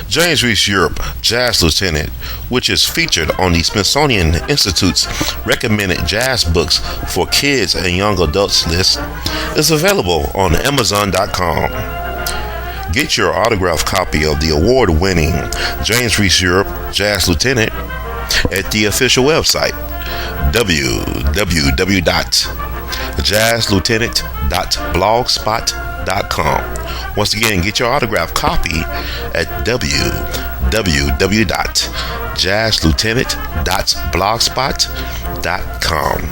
James Reese Europe, Jazz Lieutenant, which is featured on the Smithsonian Institute's recommended jazz books for kids and young adults list, is available on Amazon.com. Get your autographed copy of the award-winning James Reese Europe, Jazz Lieutenant at the official website, www.jazzlieutenant.blogspot.com. Once again, get your autographed copy at www.jazzlieutenant.blogspot.com.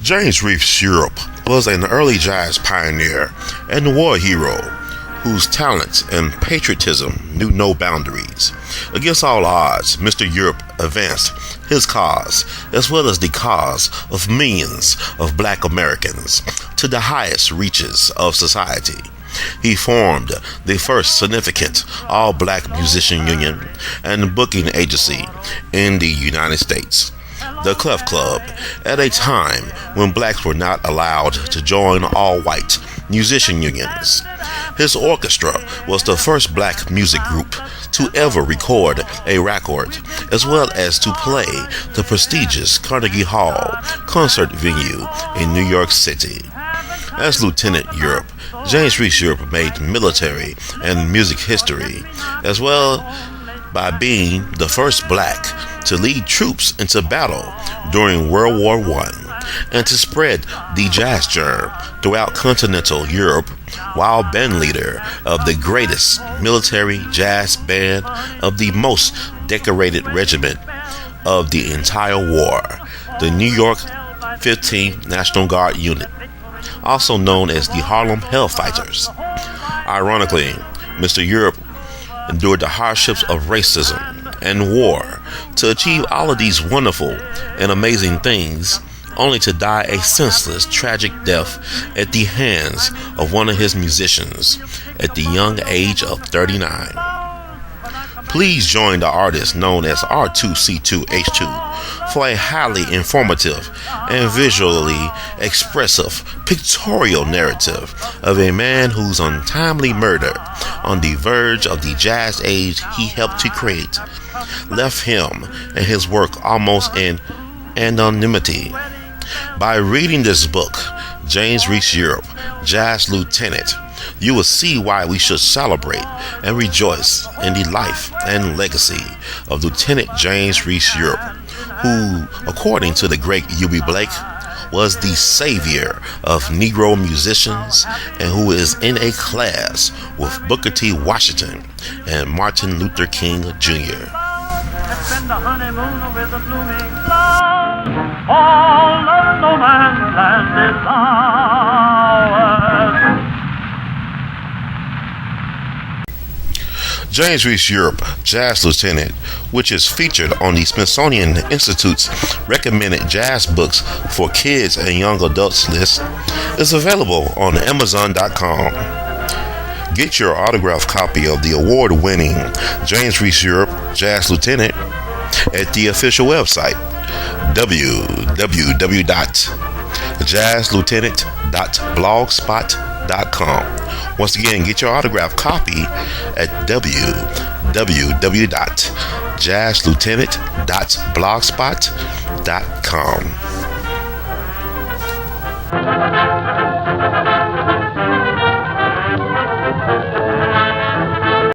James Reese Europe was an early jazz pioneer and war hero whose talents and patriotism knew no boundaries. Against all odds, Mr. Europe advanced his cause, as well as the cause of millions of black Americans, to the highest reaches of society. He formed the first significant all-black musician union and booking agency in the United States, the Clef Club, at a time when blacks were not allowed to join all-white musician unions. His orchestra was the first black music group to ever record a record, as well as to play the prestigious Carnegie Hall concert venue in New York City. As Lieutenant Europe, James Reese Europe made military and music history, as well by being the first black to lead troops into battle during World War I and to spread the jazz germ throughout continental Europe, while band leader of the greatest military jazz band of the most decorated regiment of the entire war, the New York 15th National Guard Unit, also known as the Harlem Hellfighters. Ironically, Mr. Europe endured the hardships of racism and war to achieve all of these wonderful and amazing things, only to die a senseless, tragic death at the hands of one of his musicians at the young age of 39. Please join the artist known as R2C2H2 for a highly informative and visually expressive pictorial narrative of a man whose untimely murder on the verge of the jazz age he helped to create left him and his work almost in anonymity. By reading this book, James Reese Europe, Jazz Lieutenant, you will see why we should celebrate and rejoice in the life and legacy of Lieutenant James Reese Europe, who, according to the great U.B. Blake, was the savior of Negro musicians and who is in a class with Booker T. Washington and Martin Luther King Jr. Spend the honeymoon with a blooming flower, all of no man's land is ours. James Reese Europe, Jazz Lieutenant, which is featured on the Smithsonian Institute's recommended jazz books for kids and young adults list, is available on Amazon.com. Get your autographed copy of the award-winning James Reese Europe, Jazz Lieutenant at the official website, www.jazzlieutenant.blogspot.com. Once again, get your autographed copy at www.jazzlieutenant.blogspot.com.